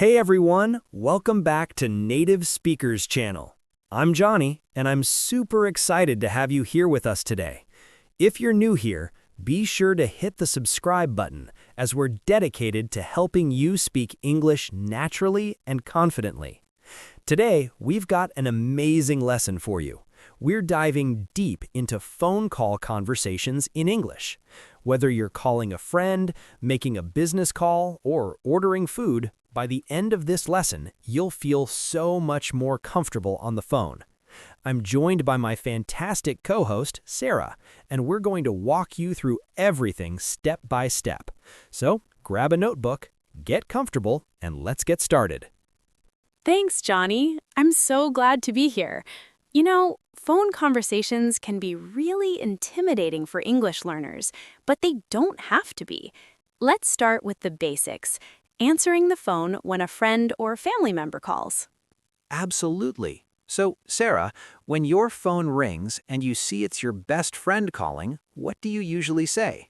Hey everyone, welcome back to Native Speakers Channel. I'm Johnny, and I'm super excited to have you here with us today. If you're new here, be sure to hit the subscribe button, as we're dedicated to helping you speak English naturally and confidently. Today, we've got an amazing lesson for you. We're diving deep into phone call conversations in English. Whether you're calling a friend, making a business call, or ordering food, by the end of this lesson, you'll feel so much more comfortable on the phone. I'm joined by my fantastic co-host, Sarah, and we're going to walk you through everything step by step. So, grab a notebook, get comfortable, and let's get started. Thanks, Johnny. I'm so glad to be here. You know, phone conversations can be really intimidating for English learners, but they don't have to be. Let's start with the basics. Answering the phone when a friend or family member calls. Absolutely. So, Sarah, when your phone rings and you see it's your best friend calling, what do you usually say?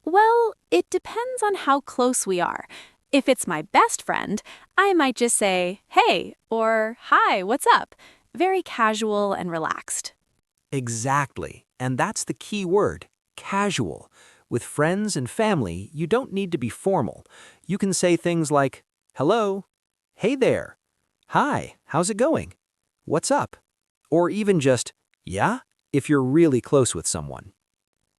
Well, it depends on how close we are. If it's my best friend, I might just say, hey, or hi, what's up? Very casual and relaxed. Exactly. And that's the key word, casual. With friends and family, you don't need to be formal. You can say things like, hello, hey there, hi, how's it going? What's up? Or even just, yeah, if you're really close with someone.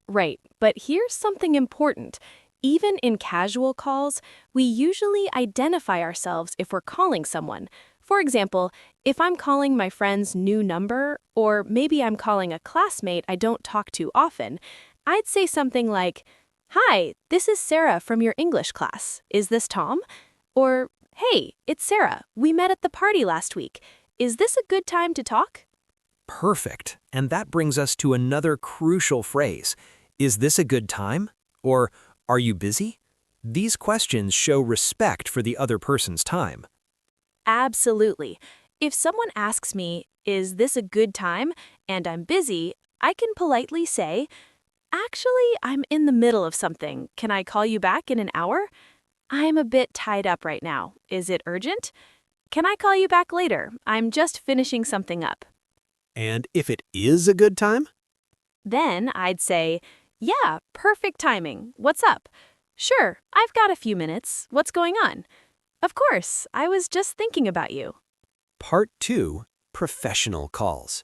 Right, but here's something important. Even in casual calls, we usually identify ourselves if we're calling someone. For example, if I'm calling my friend's new number, or maybe I'm calling a classmate I don't talk to often, I'd say something like, hi, this is Sarah from your English class. Is this Tom? Or, hey, it's Sarah. We met at the party last week. Is this a good time to talk? Perfect. And that brings us to another crucial phrase. Is this a good time? Or, are you busy? These questions show respect for the other person's time. Absolutely. If someone asks me, is this a good time, and I'm busy, I can politely say, actually, I'm in the middle of something. Can I call you back in an hour? I'm a bit tied up right now. Is it urgent? Can I call you back later? I'm just finishing something up. And if it is a good time? Then I'd say, yeah, perfect timing. What's up? Sure, I've got a few minutes. What's going on? Of course, I was just thinking about you. Part 2, Professional Calls.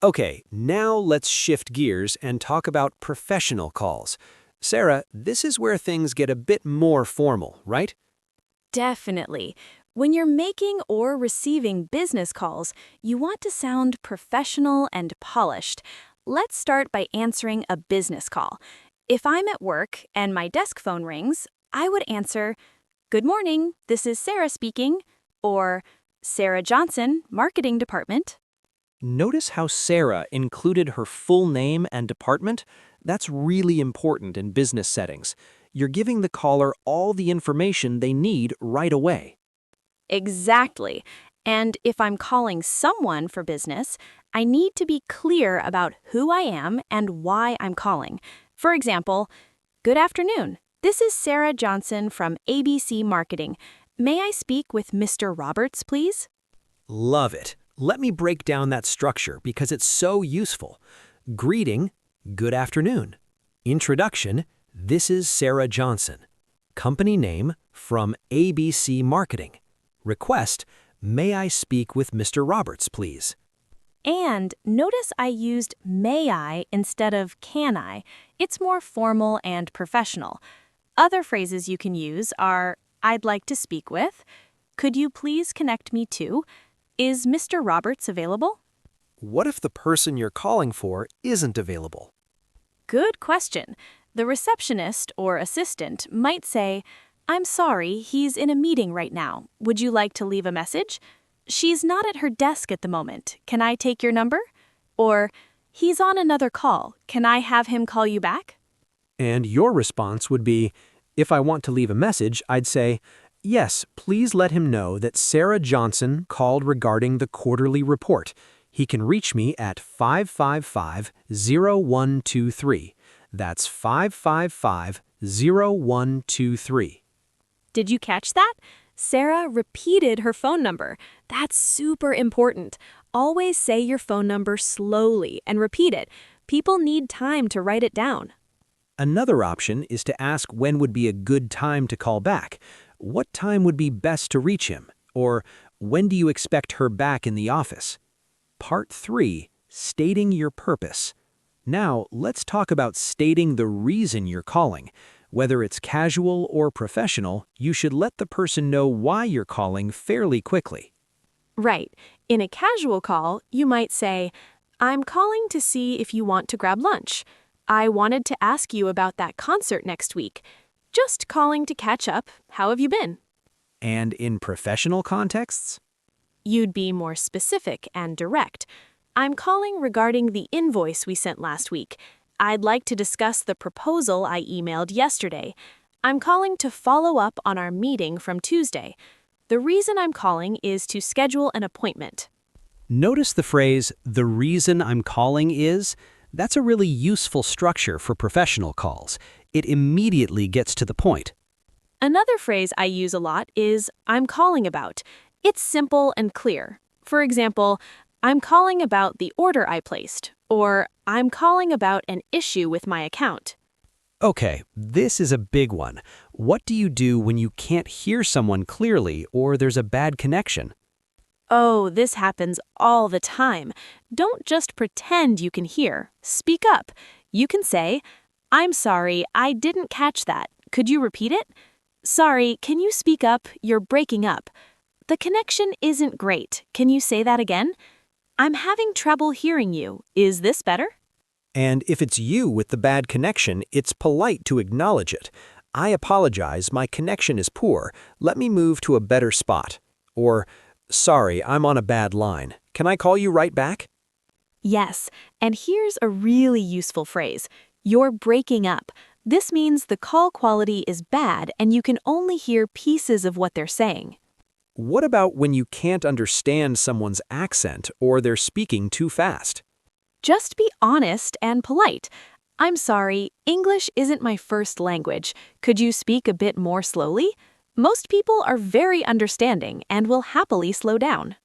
Okay, now let's shift gears and talk about professional calls. Sarah, this is where things get a bit more formal, right? Definitely. When you're making or receiving business calls, you want to sound professional and polished. Let's start by answering a business call. If I'm at work and my desk phone rings, I would answer, good morning, this is Sarah speaking, or Sarah Johnson, Marketing Department. Notice how Sarah included her full name and department? That's really important in business settings. You're giving the caller all the information they need right away. Exactly. And if I'm calling someone for business, I need to be clear about who I am and why I'm calling. For example, good afternoon. This is Sarah Johnson from ABC Marketing. May I speak with Mr. Roberts, please? Love it. Let me break down that structure because it's so useful. Greeting, good afternoon. Introduction, this is Sarah Johnson. Company name, from ABC Marketing. Request, may I speak with Mr. Roberts, please? And notice I used may I instead of can I. It's more formal and professional. Other phrases you can use are, I'd like to speak with, could you please connect me to, is Mr. Roberts available? What if the person you're calling for isn't available? Good question. The receptionist or assistant might say, I'm sorry, he's in a meeting right now. Would you like to leave a message? She's not at her desk at the moment. Can I take your number? Or, he's on another call. Can I have him call you back? And your response would be, if I want to leave a message, I'd say, yes, please let him know that Sarah Johnson called regarding the quarterly report. He can reach me at 555-0123. That's 555-0123. Did you catch that? Sarah repeated her phone number. That's super important. Always say your phone number slowly and repeat it. People need time to write it down. Another option is to ask when would be a good time to call back. What time would be best to reach him? Or when do you expect her back in the office? Part 3, stating your purpose. Now, let's talk about stating the reason you're calling. Whether it's casual or professional, you should let the person know why you're calling fairly quickly. Right. In a casual call, you might say, "I'm calling to see if you want to grab lunch. I wanted to ask you about that concert next week. Just calling to catch up. How have you been?" And in professional contexts? You'd be more specific and direct. "I'm calling regarding the invoice we sent last week. I'd like to discuss the proposal I emailed yesterday. I'm calling to follow up on our meeting from Tuesday. The reason I'm calling is to schedule an appointment." Notice the phrase, "the reason I'm calling is." That's a really useful structure for professional calls. It immediately gets to the point. Another phrase I use a lot is "I'm calling about." It's simple and clear. For example, "I'm calling about the order I placed," or "I'm calling about an issue with my account." Okay, this is a big one. What do you do when you can't hear someone clearly or there's a bad connection? Oh, this happens all the time. Don't just pretend you can hear. Speak up. You can say, "I'm sorry, I didn't catch that. Could you repeat it?" "Sorry, can you speak up? You're breaking up." "The connection isn't great. Can you say that again?" "I'm having trouble hearing you. Is this better?" And if it's you with the bad connection, it's polite to acknowledge it. "I apologize, my connection is poor. Let me move to a better spot." Or, "Sorry, I'm on a bad line. Can I call you right back?" Yes, and here's a really useful phrase. "You're breaking up." This means the call quality is bad and you can only hear pieces of what they're saying. What about when you can't understand someone's accent or they're speaking too fast? Just be honest and polite. "I'm sorry, English isn't my first language. Could you speak a bit more slowly?" Most people are very understanding and will happily slow down.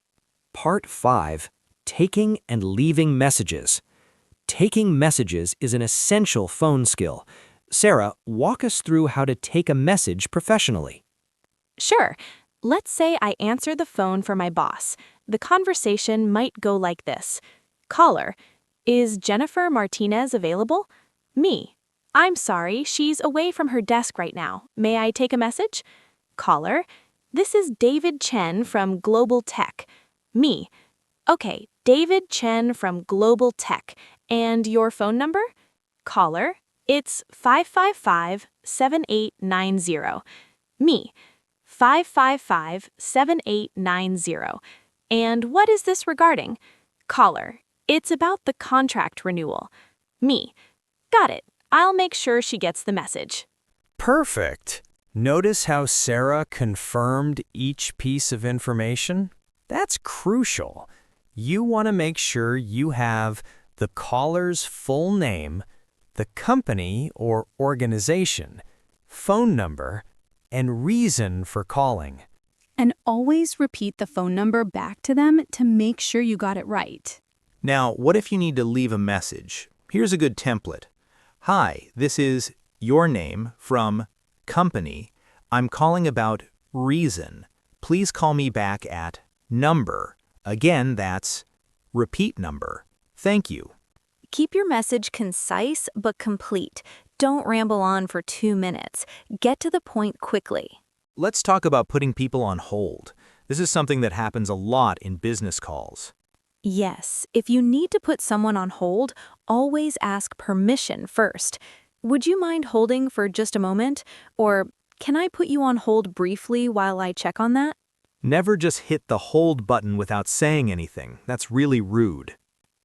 Part 5, taking and leaving messages. Taking messages is an essential phone skill. Sarah, walk us through how to take a message professionally. Sure. Let's say I answer the phone for my boss. The conversation might go like this. Caller, "Is Jennifer Martinez available?" Me, "I'm sorry, she's away from her desk right now. May I take a message?" Caller, "This is David Chen from Global Tech." Me, "Okay, David Chen from Global Tech. And your phone number?" Caller, "It's 555-7890. Me, 555-7890. And what is this regarding? Caller, "It's about the contract renewal." Me, "Got it. I'll make sure she gets the message." Perfect. Notice how Sarah confirmed each piece of information? That's crucial. You want to make sure you have the caller's full name, the company or organization, phone number, and reason for calling. And always repeat the phone number back to them to make sure you got it right. Now, what if you need to leave a message? Here's a good template. "Hi, this is your name from company. I'm calling about reason. Please call me back at number." Again, that's repeat number. "Thank you." Keep your message concise but complete. Don't ramble on for 2 minutes. Get to the point quickly. Let's talk about putting people on hold. This is something that happens a lot in business calls. Yes, if you need to put someone on hold, always ask permission first. "Would you mind holding for just a moment?" Or, "Can I put you on hold briefly while I check on that?" Never just hit the hold button without saying anything. That's really rude.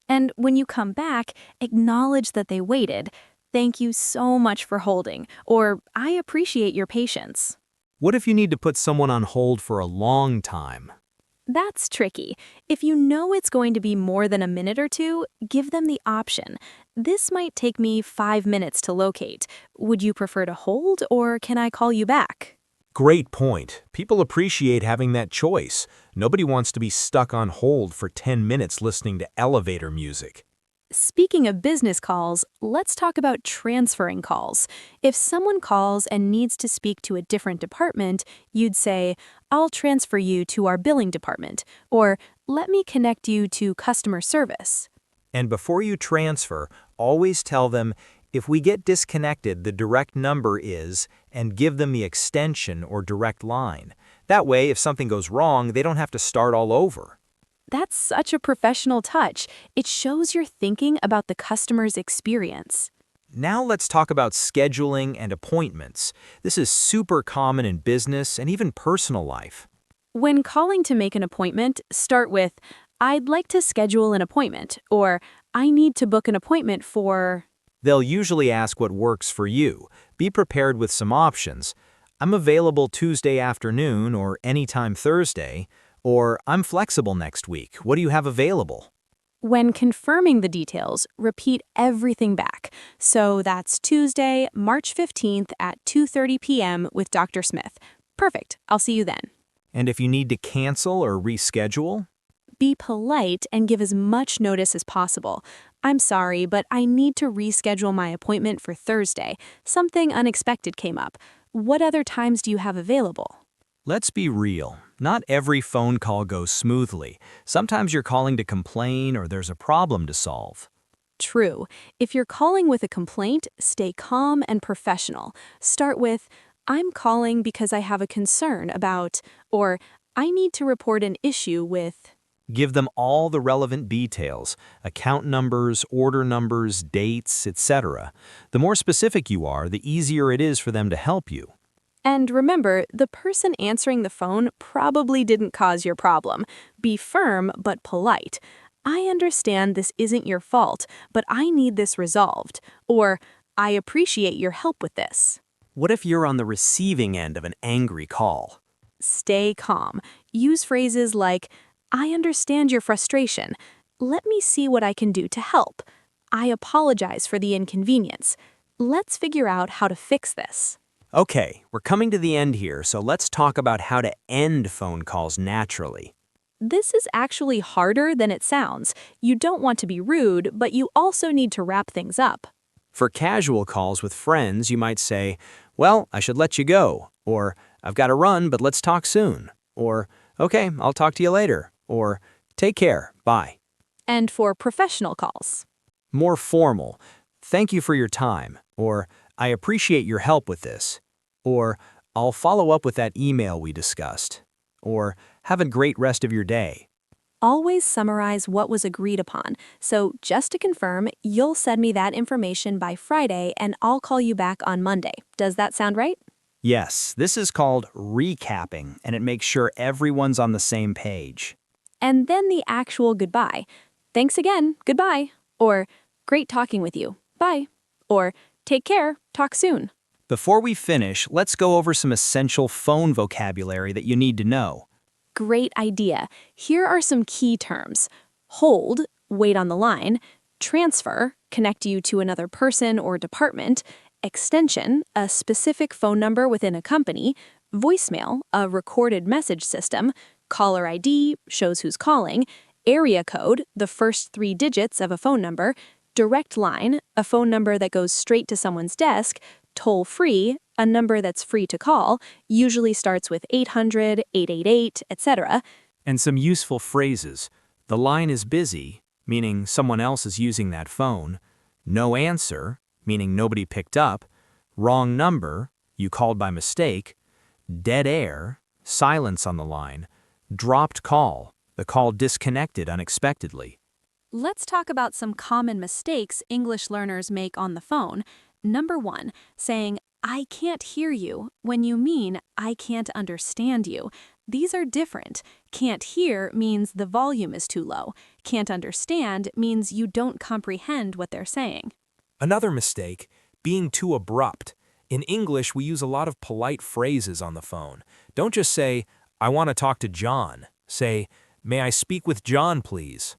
And when you come back, acknowledge that they waited. "Thank you so much for holding," or "I appreciate your patience." What if you need to put someone on hold for a long time? That's tricky. If you know it's going to be more than a minute or two, give them the option. "This might take me 5 minutes to locate. Would you prefer to hold or can I call you back?" Great point. People appreciate having that choice. Nobody wants to be stuck on hold for 10 minutes listening to elevator music. Speaking of business calls, let's talk about transferring calls. If someone calls and needs to speak to a different department, you'd say, "I'll transfer you to our billing department," or "Let me connect you to customer service." And before you transfer, always tell them, if we get disconnected, the direct number is, and give them the extension or direct line. That way, if something goes wrong, they don't have to start all over. That's such a professional touch. It shows you're thinking about the customer's experience. Now let's talk about scheduling and appointments. This is super common in business and even personal life. When calling to make an appointment, start with, "I'd like to schedule an appointment," or "I need to book an appointment for..." They'll usually ask what works for you. Be prepared with some options. I'm available Tuesday afternoon or anytime Thursday, or I'm flexible next week. What do you have available? When confirming the details, repeat everything back. So that's Tuesday, March 15th at 2:30 p.m. with Dr. Smith. Perfect. I'll see you then. And if you need to cancel or reschedule? Be polite and give as much notice as possible. "I'm sorry, but I need to reschedule my appointment for Thursday. Something unexpected came up. What other times do you have available?" Let's be real. Not every phone call goes smoothly. Sometimes you're calling to complain or there's a problem to solve. True. If you're calling with a complaint, stay calm and professional. Start with, "I'm calling because I have a concern about," or "I need to report an issue with." Give them all the relevant details, account numbers, order numbers, dates, etc. The more specific you are, the easier it is for them to help you. And remember, the person answering the phone probably didn't cause your problem. Be firm but polite. "I understand this isn't your fault, but I need this resolved." Or, "I appreciate your help with this." What if you're on the receiving end of an angry call? Stay calm. Use phrases like, "I understand your frustration. Let me see what I can do to help. I apologize for the inconvenience. Let's figure out how to fix this." Okay, we're coming to the end here, so let's talk about how to end phone calls naturally. This is actually harder than it sounds. You don't want to be rude, but you also need to wrap things up. For casual calls with friends, you might say, "Well, I should let you go," or "I've got to run, but let's talk soon," or "Okay, I'll talk to you later," or "Take care, bye." And for professional calls, More formal, "Thank you for your time," or "I appreciate your help with this," or "I'll follow up with that email we discussed," or "Have a great rest of your day." always summarize what was agreed upon. So just to confirm, you'll send me that information by Friday and I'll call you back on Monday. Does that sound right? Yes, this is called recapping, and it makes sure everyone's on the same page. And then the actual goodbye. "Thanks again, goodbye." Or "Great talking with you, bye." Or "Take care, talk soon." Before we finish, let's go over some essential phone vocabulary that you need to know. Great idea. Here are some key terms. Hold, wait on the line. Transfer, connect you to another person or department. Extension, a specific phone number within a company. Voicemail, a recorded message system. Caller ID, shows who's calling. Area code, the first 3 digits of a phone number. Direct line, a phone number that goes straight to someone's desk. Toll-free, a number that's free to call, usually starts with 800, 888, etc. And some useful phrases. The line is busy, meaning someone else is using that phone. No answer, meaning nobody picked up. Wrong number, you called by mistake. Dead air, silence on the line. Dropped call, the call disconnected unexpectedly. Let's talk about some common mistakes English learners make on the phone. Number 1, saying, "I can't hear you," when you mean, "I can't understand you." These are different. Can't hear means the volume is too low. Can't understand means you don't comprehend what they're saying. Another mistake, being too abrupt. In English, we use a lot of polite phrases on the phone. Don't just say, "I want to talk to John." Say, "May I speak with John, please?"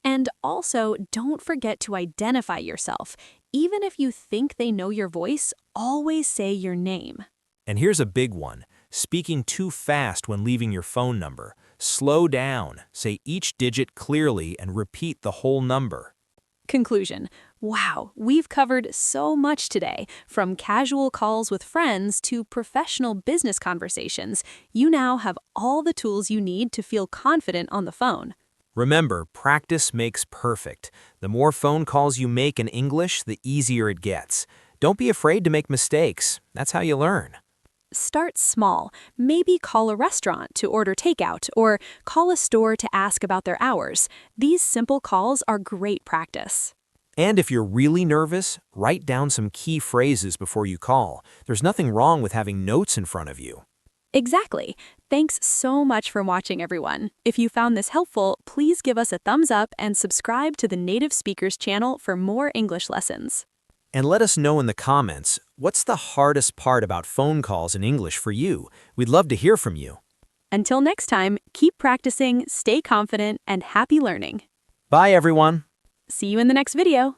And also, don't forget to identify yourself. Even if you think they know your voice, always say your name. And here's a big one. Speaking too fast when leaving your phone number. Slow down, say each digit clearly and repeat the whole number. Conclusion. Wow, we've covered so much today, from casual calls with friends to professional business conversations. You now have all the tools you need to feel confident on the phone. Remember, practice makes perfect. The more phone calls you make in English, the easier it gets. Don't be afraid to make mistakes. That's how you learn. Start small. Maybe call a restaurant to order takeout or call a store to ask about their hours. These simple calls are great practice. And if you're really nervous, write down some key phrases before you call. There's nothing wrong with having notes in front of you. Exactly. Thanks so much for watching, everyone. If you found this helpful, please give us a thumbs up and subscribe to the Native Speakers channel for more English lessons. And let us know in the comments, what's the hardest part about phone calls in English for you? We'd love to hear from you. Until next time, keep practicing, stay confident, and happy learning. Bye, everyone. See you in the next video.